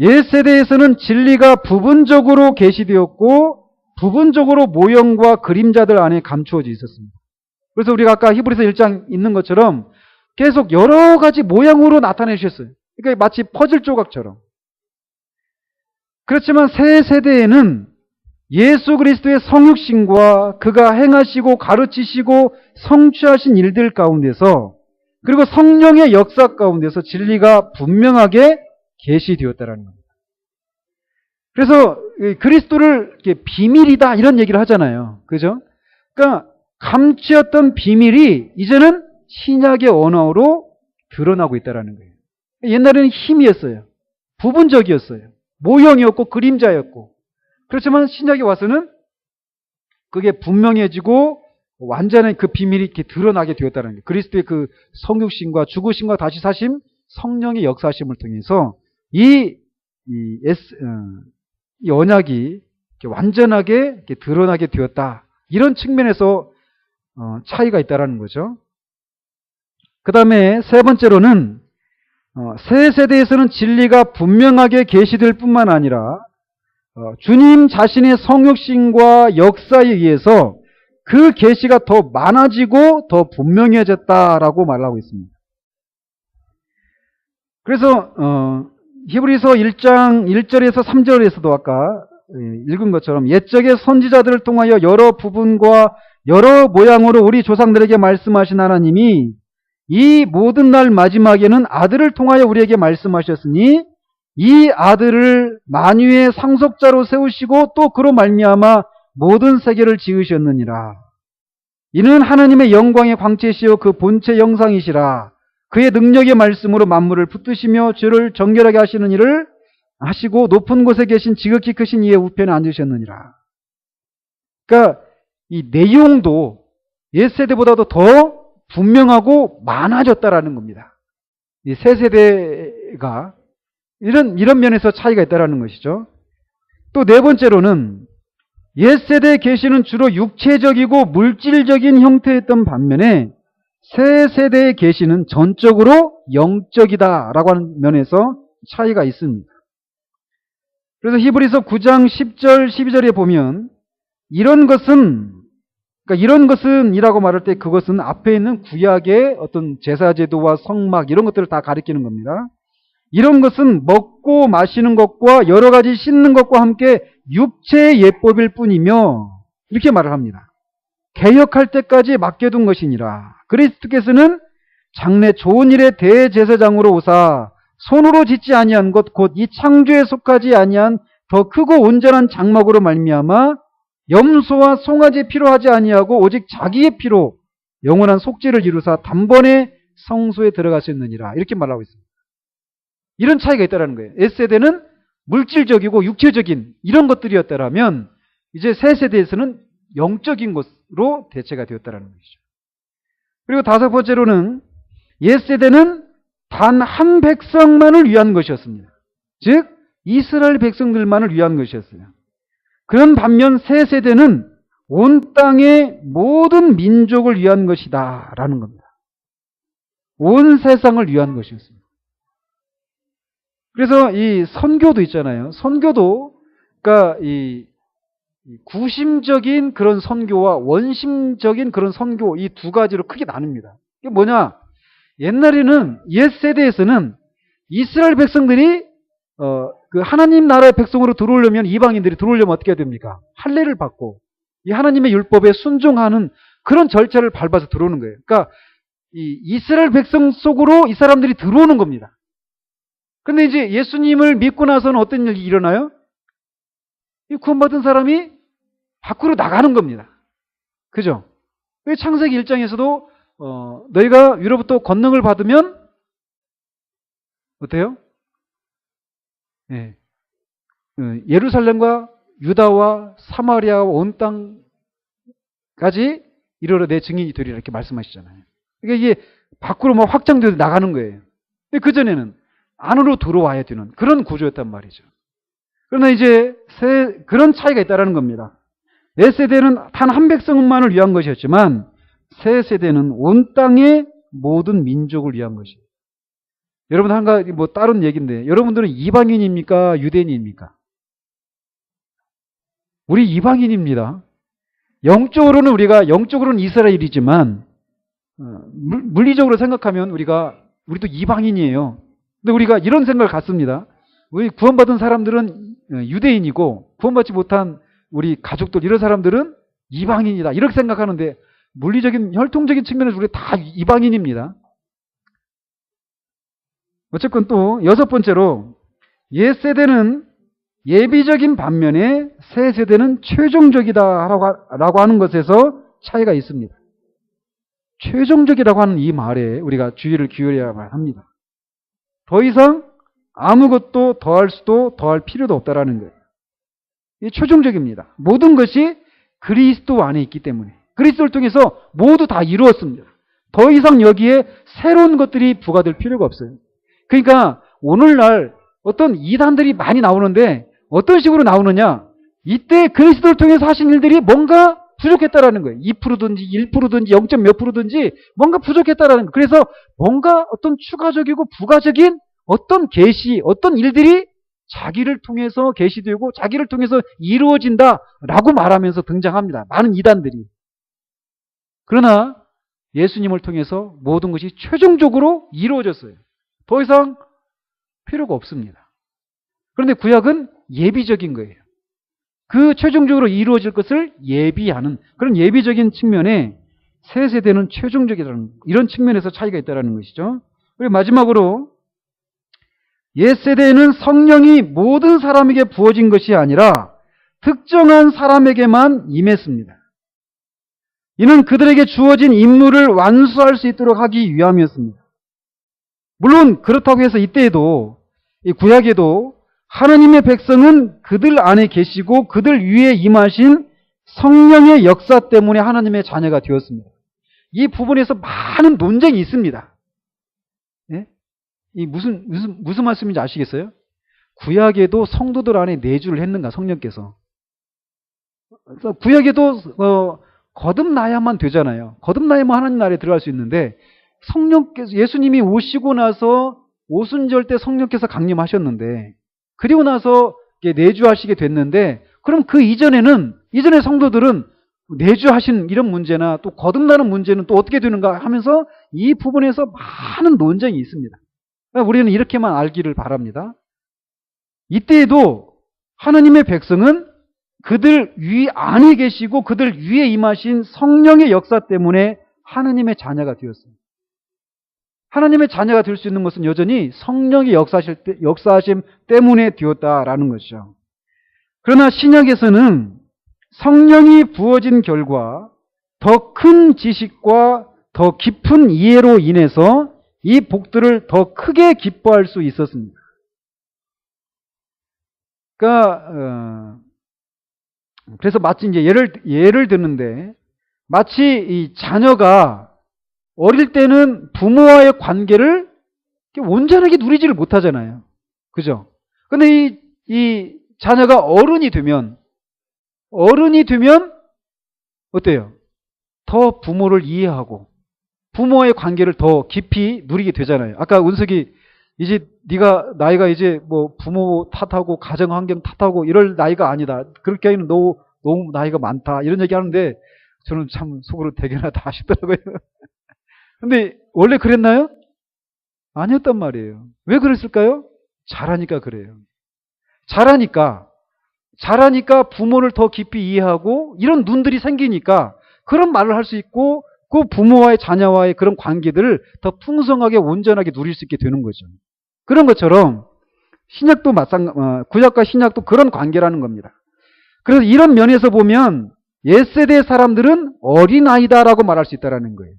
옛 세대에서는 진리가 부분적으로 계시되었고 부분적으로 모형과 그림자들 안에 감추어져 있었습니다. 그래서 우리가 아까 히브리서 1장 있는 것처럼 계속 여러 가지 모양으로 나타내 주셨어요. 그러니까 마치 퍼즐 조각처럼. 그렇지만 새 세대에는 예수 그리스도의 성육신과 그가 행하시고 가르치시고 성취하신 일들 가운데서, 그리고 성령의 역사 가운데서 진리가 분명하게 계시되었다라는 겁니다. 그래서 그리스도를 비밀이다 이런 얘기를 하잖아요. 그죠? 그러니까 감추었던 비밀이 이제는 신약의 언어로 드러나고 있다라는 거예요. 옛날에는 힘이었어요. 부분적이었어요. 모형이었고 그림자였고. 그렇지만 신약에 와서는 그게 분명해지고 완전한 그 비밀이 이렇게 드러나게 되었다는 거예요. 그리스도의 그 성육신과 죽으심과 다시 사심, 성령의 역사심을 통해서 이 언약이 이렇게 완전하게 이렇게 드러나게 되었다. 이런 측면에서 차이가 있다라는 거죠. 그 다음에 세 번째로는 새 세대에서는 진리가 분명하게 계시될 뿐만 아니라 주님 자신의 성육신과 역사에 의해서 그 계시가 더 많아지고 더 분명해졌다라고 말하고 있습니다. 그래서 히브리서 1장 1절에서 3절에서도 아까 읽은 것처럼 옛적의 선지자들을 통하여 여러 부분과 여러 모양으로 우리 조상들에게 말씀하신 하나님이 이 모든 날 마지막에는 아들을 통하여 우리에게 말씀하셨으니 이 아들을 만유의 상속자로 세우시고 또 그로 말미암아 모든 세계를 지으셨느니라. 이는 하나님의 영광의 광채시요 그 본체 영상이시라. 그의 능력의 말씀으로 만물을 붙드시며 죄를 정결하게 하시는 일을 하시고 높은 곳에 계신 지극히 크신 이의 우편에 앉으셨느니라. 그러니까 이 내용도 옛세대보다도 더 분명하고 많아졌다라는 겁니다. 이 새 세대가 이런 면에서 차이가 있다라는 것이죠. 또 네 번째로는 옛세대의 계시는 주로 육체적이고 물질적인 형태였던 반면에 새 세대의 계시는 전적으로 영적이다라고 하는 면에서 차이가 있습니다. 그래서 히브리서 9장 10절 12절에 보면 이런 것은 이라고 말할 때 그것은 앞에 있는 구약의 어떤 제사제도와 성막 이런 것들을 다 가리키는 겁니다. 이런 것은 먹고 마시는 것과 여러 가지 씻는 것과 함께 육체의 예법일 뿐이며 이렇게 말을 합니다. 개혁할 때까지 맡겨둔 것이니라. 그리스도께서는 장래 좋은 일의 대제사장으로 오사 손으로 짓지 아니한 것 곧 이 창조에 속하지 아니한 더 크고 온전한 장막으로 말미암아 염소와 송아지 피로 하지 아니하고 오직 자기의 피로 영원한 속죄를 이루사 단번에 성소에 들어가셨느니라. 이렇게 말하고 있습니다. 이런 차이가 있다는 거예요. S세대는 물질적이고 육체적인 이런 것들이었다면 이제 새 세대에서는 영적인 것으로 대체가 되었다는 것이죠. 그리고 다섯 번째로는 옛세대는 단 한 백성만을 위한 것이었습니다. 즉 이스라엘 백성들만을 위한 것이었어요. 그런 반면 새 세대는 온 땅의 모든 민족을 위한 것이다 라는 겁니다. 온 세상을 위한 것이었습니다. 그래서 이 선교도 있잖아요. 선교도 그러니까 이 구심적인 그런 선교와 원심적인 그런 선교 이 두 가지로 크게 나뉩니다. 이게 뭐냐? 옛날에는 옛 세대에서는 이스라엘 백성들이 그 하나님 나라의 백성으로 들어오려면 이방인들이 들어오려면 어떻게 해야 됩니까? 할례를 받고 이 하나님의 율법에 순종하는 그런 절차를 밟아서 들어오는 거예요. 그러니까 이 이스라엘 백성 속으로 이 사람들이 들어오는 겁니다. 근데 이제 예수님을 믿고 나서는 어떤 일이 일어나요? 이 구원받은 사람이 밖으로 나가는 겁니다. 그죠? 왜 창세기 1장에서도 너희가 위로부터 권능을 받으면 어때요? 예. 예루살렘과 유다와 사마리아와 온 땅까지 이르러 내 증인이 되리라 이렇게 말씀하시잖아요. 그러니까 이게 밖으로 막 확장되어 나가는 거예요. 그전에는 안으로 들어와야 되는 그런 구조였단 말이죠. 그러나 이제 그런 차이가 있다는 겁니다. 옛세대는 단 한 백성만을 위한 것이었지만 새 세대는 온 땅의 모든 민족을 위한 것이에요. 여러분 한 가지 뭐 다른 얘기인데 여러분들은 이방인입니까? 유대인입니까? 우리 이방인입니다. 영적으로는 이스라엘이지만 물리적으로 생각하면 우리도 이방인이에요. 근데 우리가 이런 생각을 갖습니다. 우리 구원받은 사람들은 유대인이고 구원받지 못한 우리 가족들 이런 사람들은 이방인이다 이렇게 생각하는데 물리적인 혈통적인 측면에서 우리 다 이방인입니다. 어쨌건 또 여섯 번째로 옛 세대는 예비적인 반면에 새 세대는 최종적이다라고 하는 것에서 차이가 있습니다. 최종적이라고 하는 이 말에 우리가 주의를 기울여야만 합니다. 더 이상 아무것도 더할 수도 더할 필요도 없다라는 거예요. 이 최종적입니다. 모든 것이 그리스도 안에 있기 때문에 그리스도를 통해서 모두 다 이루었습니다. 더 이상 여기에 새로운 것들이 부과될 필요가 없어요. 그러니까 오늘날 어떤 이단들이 많이 나오는데 어떤 식으로 나오느냐? 이때 그리스도를 통해서 하신 일들이 뭔가 부족했다라는 거예요. 2%든지 1%든지 0. 몇 %든지 뭔가 부족했다라는 거예요. 그래서 뭔가 어떤 추가적이고 부가적인 어떤 계시, 어떤 일들이 자기를 통해서 계시되고 자기를 통해서 이루어진다라고 말하면서 등장합니다. 많은 이단들이. 그러나 예수님을 통해서 모든 것이 최종적으로 이루어졌어요. 더 이상 필요가 없습니다. 그런데 구약은 예비적인 거예요. 그 최종적으로 이루어질 것을 예비하는 그런 예비적인 측면에 새 세대는 최종적이라는 이런 측면에서 차이가 있다는 것이죠. 그리고 마지막으로 옛 세대에는 성령이 모든 사람에게 부어진 것이 아니라 특정한 사람에게만 임했습니다. 이는 그들에게 주어진 임무를 완수할 수 있도록 하기 위함이었습니다. 물론 그렇다고 해서 이때에도 이 구약에도 하나님의 백성은 그들 안에 계시고 그들 위에 임하신 성령의 역사 때문에 하나님의 자녀가 되었습니다. 이 부분에서 많은 논쟁이 있습니다. 예? 이 무슨 말씀인지 아시겠어요? 구약에도 성도들 안에 내주를 했는가 성령께서. 그래서 구약에도 거듭나야만 되잖아요. 거듭나야만 하나님 나라에 들어갈 수 있는데 성령께서 예수님이 오시고 나서 오순절 때 성령께서 강림하셨는데 그리고 나서 내주하시게 됐는데 그럼 그 이전에 성도들은 내주하신 이런 문제나 또 거듭나는 문제는 또 어떻게 되는가 하면서 이 부분에서 많은 논쟁이 있습니다. 그러니까 우리는 이렇게만 알기를 바랍니다. 이때에도 하나님의 백성은 그들 위 안에 계시고 그들 위에 임하신 성령의 역사 때문에 하나님의 자녀가 되었습니다. 하나님의 자녀가 될 수 있는 것은 여전히 성령의 역사하심 때문에 되었다라는 것이죠. 그러나 신약에서는 성령이 부어진 결과 더 큰 지식과 더 깊은 이해로 인해서 이 복들을 더 크게 기뻐할 수 있었습니다. 그러니까 그래서 마치 이제 예를 드는데 마치 이 자녀가 어릴 때는 부모와의 관계를 온전하게 누리지를 못하잖아요. 그죠? 근데 이 자녀가 어른이 되면 어때요? 더 부모를 이해하고 부모와의 관계를 더 깊이 누리게 되잖아요. 아까 운석이 이제 네가 나이가 이제 뭐 부모 탓하고 가정 환경 탓하고 이럴 나이가 아니다. 그렇게 하기는 너무 나이가 많다. 이런 얘기 하는데 저는 참 속으로 대견하다 싶더라고요. 근데 원래 그랬나요? 아니었단 말이에요. 왜 그랬을까요? 잘하니까 그래요. 잘하니까 부모를 더 깊이 이해하고 이런 눈들이 생기니까 그런 말을 할 수 있고 그 부모와의 자녀와의 그런 관계들을 더 풍성하게 온전하게 누릴 수 있게 되는 거죠. 그런 것처럼 신약도 구약과 신약도 그런 관계라는 겁니다. 그래서 이런 면에서 보면 옛세대 사람들은 어린아이다라고 말할 수 있다는 거예요.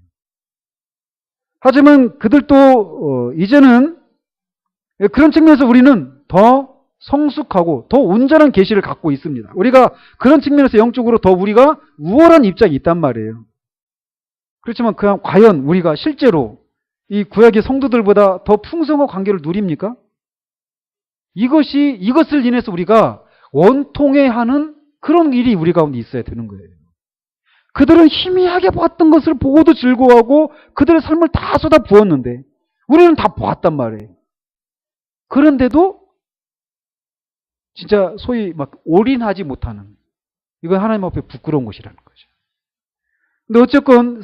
하지만 그들도 이제는 그런 측면에서 우리는 더 성숙하고 더 온전한 계시를 갖고 있습니다. 우리가 그런 측면에서 영적으로 더 우리가 우월한 입장이 있단 말이에요. 그렇지만 그냥 과연 우리가 실제로 이 구약의 성도들보다 더 풍성한 관계를 누립니까? 이것을 인해서 우리가 원통해하는 그런 일이 우리 가운데 있어야 되는 거예요. 그들은 희미하게 봤던 것을 보고도 즐거워하고 그들의 삶을 다 쏟아 부었는데 우리는 다 보았단 말이에요. 그런데도 진짜 소위 막 올인하지 못하는, 이건 하나님 앞에 부끄러운 것이라는 거죠. 근데 어쨌건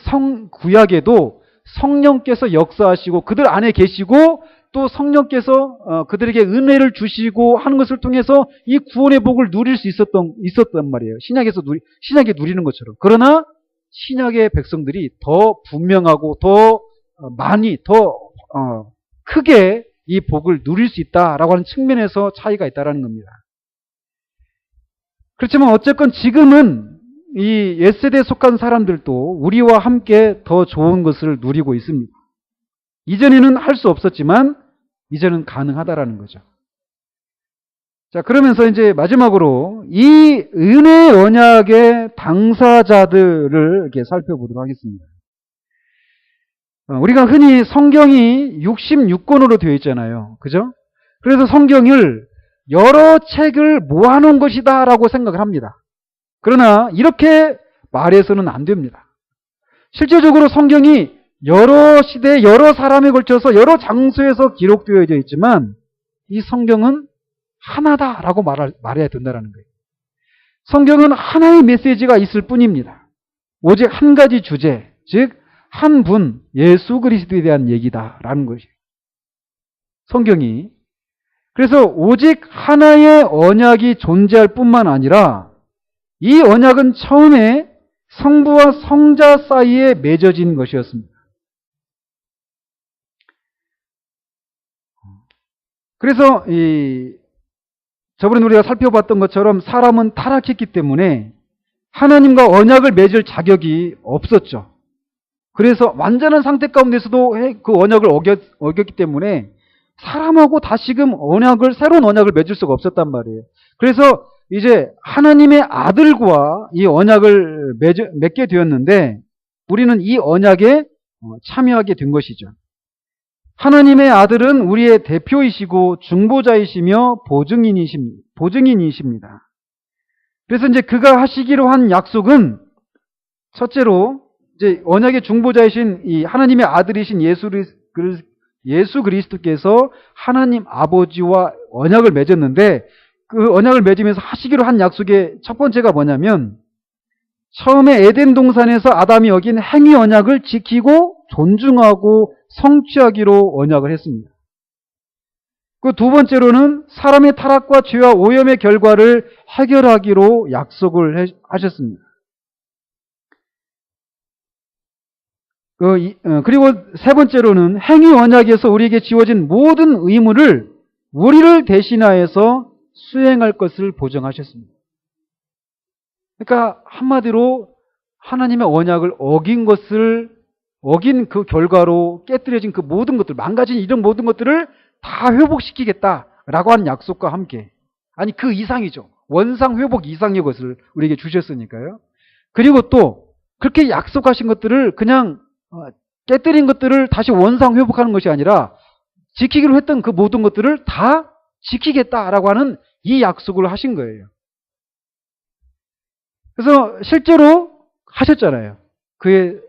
구약에도 성령께서 역사하시고 그들 안에 계시고 또 성령께서 그들에게 은혜를 주시고 하는 것을 통해서 이 구원의 복을 누릴 수 있었단 말이에요. 신약에 누리는 것처럼. 그러나 신약의 백성들이 더 분명하고 더 많이 더 크게 이 복을 누릴 수 있다라고 하는 측면에서 차이가 있다라는 겁니다. 그렇지만 어쨌건 지금은 이 옛세대에 속한 사람들도 우리와 함께 더 좋은 것을 누리고 있습니다. 이전에는 할 수 없었지만 이제는 가능하다라는 거죠. 자, 그러면서 이제 마지막으로 이 은혜의 언약의 당사자들을 이렇게 살펴보도록 하겠습니다. 우리가 흔히 성경이 66권으로 되어 있잖아요. 그죠? 그래서 성경을 여러 책을 모아놓은 것이다 라고 생각을 합니다. 그러나 이렇게 말해서는 안 됩니다. 실제적으로 성경이 여러 시대, 여러 사람에 걸쳐서 여러 장소에서 기록되어져 있지만 이 성경은 하나다라고 말해야 된다는 거예요. 성경은 하나의 메시지가 있을 뿐입니다. 오직 한 가지 주제, 즉 한 분, 예수 그리스도에 대한 얘기다라는 것이에요. 성경이. 그래서 오직 하나의 언약이 존재할 뿐만 아니라 이 언약은 처음에 성부와 성자 사이에 맺어진 것이었습니다. 그래서 저번에 우리가 살펴봤던 것처럼 사람은 타락했기 때문에 하나님과 언약을 맺을 자격이 없었죠. 그래서 완전한 상태 가운데서도 그 언약을 어겼기 때문에 사람하고 다시금 새로운 언약을 맺을 수가 없었단 말이에요. 그래서 이제 하나님의 아들과 이 언약을 맺게 되었는데 우리는 이 언약에 참여하게 된 것이죠. 하나님의 아들은 우리의 대표이시고 중보자이시며 보증인이십니다. 그래서 이제 그가 하시기로 한 약속은 첫째로 이제 언약의 중보자이신 이 하나님의 아들이신 예수 그리스도께서 하나님 아버지와 언약을 맺었는데 그 언약을 맺으면서 하시기로 한 약속의 첫 번째가 뭐냐면 처음에 에덴 동산에서 아담이 어긴 행위 언약을 지키고 존중하고 성취하기로 언약을 했습니다. 그 두 번째로는 사람의 타락과 죄와 오염의 결과를 해결하기로 약속을 하셨습니다. 그리고 세 번째로는 행위 언약에서 우리에게 지워진 모든 의무를 우리를 대신하여서 수행할 것을 보정하셨습니다. 그러니까 한마디로 하나님의 언약을 어긴 그 결과로 깨뜨려진 그 모든 것들, 망가진 이런 모든 것들을 다 회복시키겠다라고 하는 약속과 함께, 아니 그 이상이죠. 원상 회복 이상의 것을 우리에게 주셨으니까요. 그리고 또 그렇게 약속하신 것들을 그냥 깨뜨린 것들을 다시 원상 회복하는 것이 아니라 지키기로 했던 그 모든 것들을 다 지키겠다라고 하는 이 약속을 하신 거예요. 그래서 실제로 하셨잖아요. 그의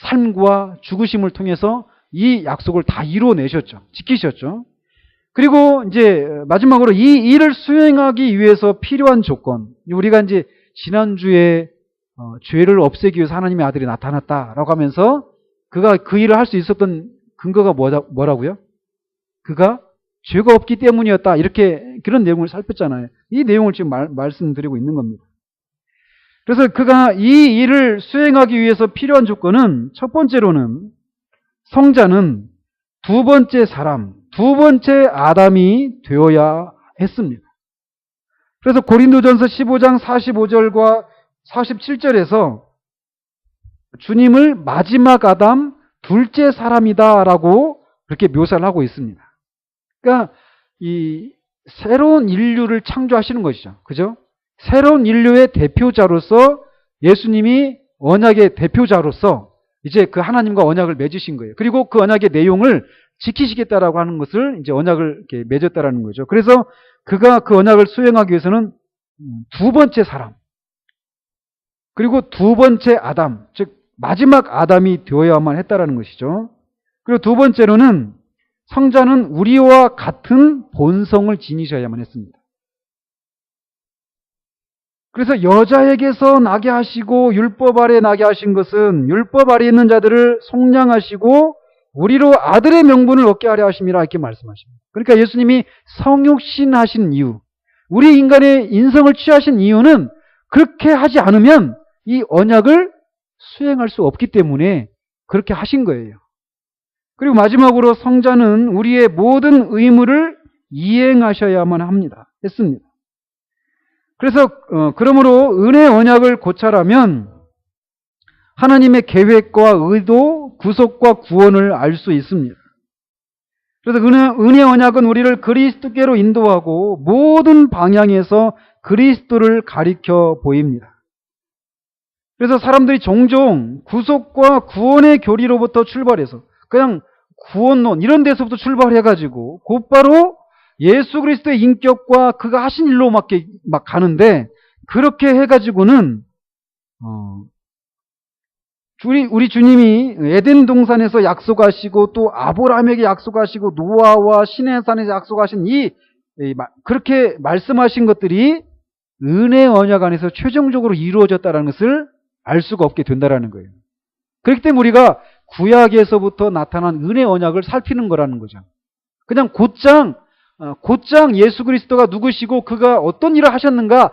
삶과 죽으심을 통해서 이 약속을 다 이루어내셨죠. 지키셨죠. 그리고 이제 마지막으로 이 일을 수행하기 위해서 필요한 조건. 우리가 이제 지난주에 죄를 없애기 위해서 하나님의 아들이 나타났다라고 하면서 그가 그 일을 할 수 있었던 근거가 뭐라고요? 그가 죄가 없기 때문이었다. 이렇게 그런 내용을 살폈잖아요. 이 내용을 지금 말씀드리고 있는 겁니다. 그래서 그가 이 일을 수행하기 위해서 필요한 조건은 첫 번째로는 성자는 두 번째 사람, 두 번째 아담이 되어야 했습니다. 그래서 고린도전서 15장 45절과 47절에서 주님을 마지막 아담, 둘째 사람이다라고 그렇게 묘사를 하고 있습니다. 그러니까 이 새로운 인류를 창조하시는 것이죠. 그죠? 새로운 인류의 대표자로서 예수님이 언약의 대표자로서 이제 그 하나님과 언약을 맺으신 거예요. 그리고 그 언약의 내용을 지키시겠다라고 하는 것을 이제 언약을 이렇게 맺었다라는 거죠. 그래서 그가 그 언약을 수행하기 위해서는 두 번째 사람, 그리고 두 번째 아담, 즉 마지막 아담이 되어야만 했다라는 것이죠. 그리고 두 번째로는 성자는 우리와 같은 본성을 지니셔야만 했습니다. 그래서 여자에게서 나게 하시고 율법 아래 나게 하신 것은 율법 아래 있는 자들을 속량하시고 우리로 아들의 명분을 얻게 하려 하심이라 이렇게 말씀하십니다. 그러니까 예수님이 성육신 하신 이유, 우리 인간의 인성을 취하신 이유는 그렇게 하지 않으면 이 언약을 수행할 수 없기 때문에 그렇게 하신 거예요. 그리고 마지막으로 성자는 우리의 모든 의무를 이행하셔야만 합니다. 했습니다. 그래서 그러므로 은혜 언약을 고찰하면 하나님의 계획과 의도, 구속과 구원을 알 수 있습니다. 그래서 은혜 언약은 우리를 그리스도께로 인도하고 모든 방향에서 그리스도를 가리켜 보입니다. 그래서 사람들이 종종 구속과 구원의 교리로부터 출발해서 그냥 구원론 이런 데서부터 출발해가지고 곧바로 예수 그리스도의 인격과 그가 하신 일로 막 가는데, 그렇게 해가지고는 우리 주님이 에덴 동산에서 약속하시고 또 아브라함에게 약속하시고 노아와 시내 산에서 약속하신 그렇게 말씀하신 것들이 은혜 언약 안에서 최종적으로 이루어졌다는 것을 알 수가 없게 된다는 거예요. 그렇기 때문에 우리가 구약에서부터 나타난 은혜 언약을 살피는 거라는 거죠. 그냥 곧장 예수 그리스도가 누구시고 그가 어떤 일을 하셨는가,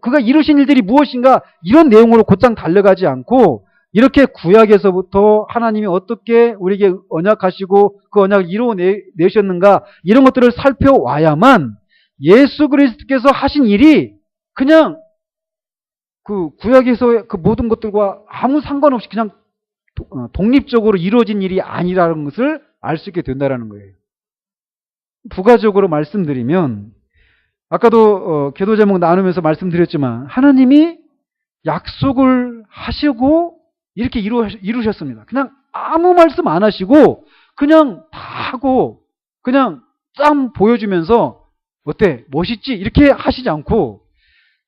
그가 이루신 일들이 무엇인가, 이런 내용으로 곧장 달려가지 않고 이렇게 구약에서부터 하나님이 어떻게 우리에게 언약하시고 그 언약을 이루어내셨는가, 이런 것들을 살펴와야만 예수 그리스도께서 하신 일이 그냥 그 구약에서의 그 모든 것들과 아무 상관없이 그냥 독립적으로 이루어진 일이 아니라는 것을 알 수 있게 된다는 거예요. 부가적으로 말씀드리면, 아까도 기도 제목 나누면서 말씀드렸지만 하나님이 약속을 하시고 이렇게 이루셨습니다. 그냥 아무 말씀 안 하시고 그냥 다 하고 그냥 짬 보여주면서 어때? 멋있지? 이렇게 하시지 않고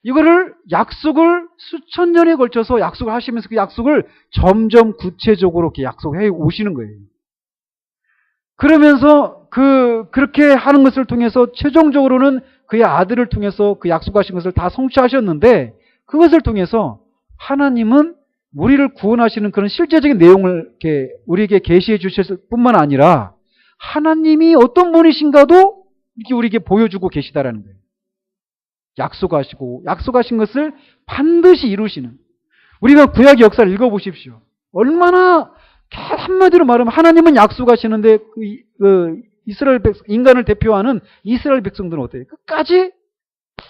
이거를 약속을 수천 년에 걸쳐서 약속을 하시면서 그 약속을 점점 구체적으로 이렇게 약속해 오시는 거예요. 그러면서 그렇게 하는 것을 통해서 최종적으로는 그의 아들을 통해서 그 약속하신 것을 다 성취하셨는데, 그것을 통해서 하나님은 우리를 구원하시는 그런 실제적인 내용을 이렇게 우리에게 계시해 주셨을 뿐만 아니라 하나님이 어떤 분이신가도 이렇게 우리에게 보여주고 계시다라는 거예요. 약속하신 것을 반드시 이루시는. 우리가 구약의 역사를 읽어보십시오. 얼마나 한마디로 말하면 하나님은 약속하시는데 이스라엘 인간을 대표하는 이스라엘 백성들은 어때요? 끝까지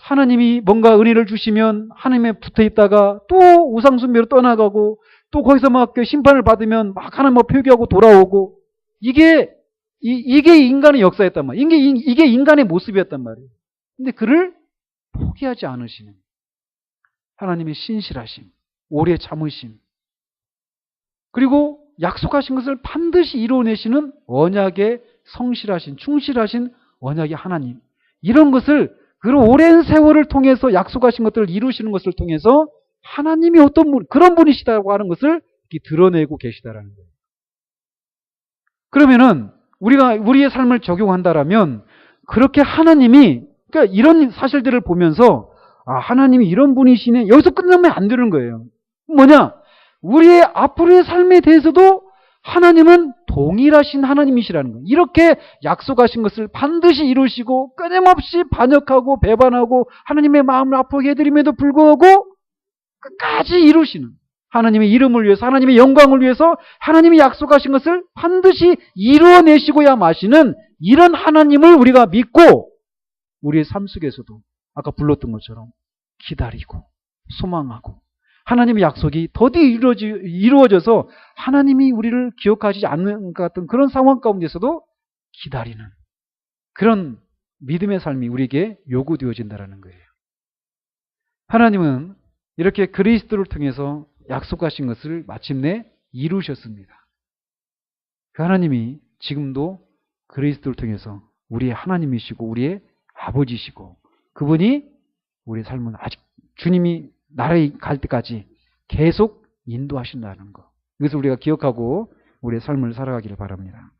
하나님이 뭔가 은혜를 주시면 하나님에 붙어 있다가 또 우상숭배로 떠나가고 또 거기서 막 심판을 받으면 막 하나님 표기하고 돌아오고, 이게 인간의 역사였단 말이에요. 이게 인간의 모습이었단 말이에요. 근데 그를 포기하지 않으시는 하나님의 신실하심, 오래 참으심, 그리고 약속하신 것을 반드시 이루어내시는 언약의 성실하신, 충실하신 언약의 하나님, 이런 것을 그 오랜 세월을 통해서 약속하신 것들을 이루시는 것을 통해서 하나님이 어떤 그런 분이시다고 하는 것을 드러내고 계시다라는 거예요. 그러면은 우리가 우리의 삶을 적용한다라면 그렇게 하나님이, 그러니까 이런 사실들을 보면서 하나님이 이런 분이시네, 여기서 끝나면 안 되는 거예요. 뭐냐? 우리의 앞으로의 삶에 대해서도 하나님은 동일하신 하나님이시라는 거예요. 이렇게 약속하신 것을 반드시 이루시고 끊임없이 반역하고 배반하고 하나님의 마음을 아프게 해드림에도 불구하고 끝까지 이루시는, 하나님의 이름을 위해서, 하나님의 영광을 위해서 하나님이 약속하신 것을 반드시 이루어내시고야 마시는 이런 하나님을 우리가 믿고 우리의 삶 속에서도 아까 불렀던 것처럼 기다리고 소망하고 하나님의 약속이 더디 이루어져서 하나님이 우리를 기억하지 않는 것 같은 그런 상황 가운데서도 기다리는, 그런 믿음의 삶이 우리에게 요구되어진다는 거예요. 하나님은 이렇게 그리스도를 통해서 약속하신 것을 마침내 이루셨습니다. 그 하나님이 지금도 그리스도를 통해서 우리의 하나님이시고 우리의 아버지시고 그분이 우리의 삶은 아직 주님이 나라에 갈 때까지 계속 인도하신다는 것. 이것을 우리가 기억하고 우리의 삶을 살아가기를 바랍니다.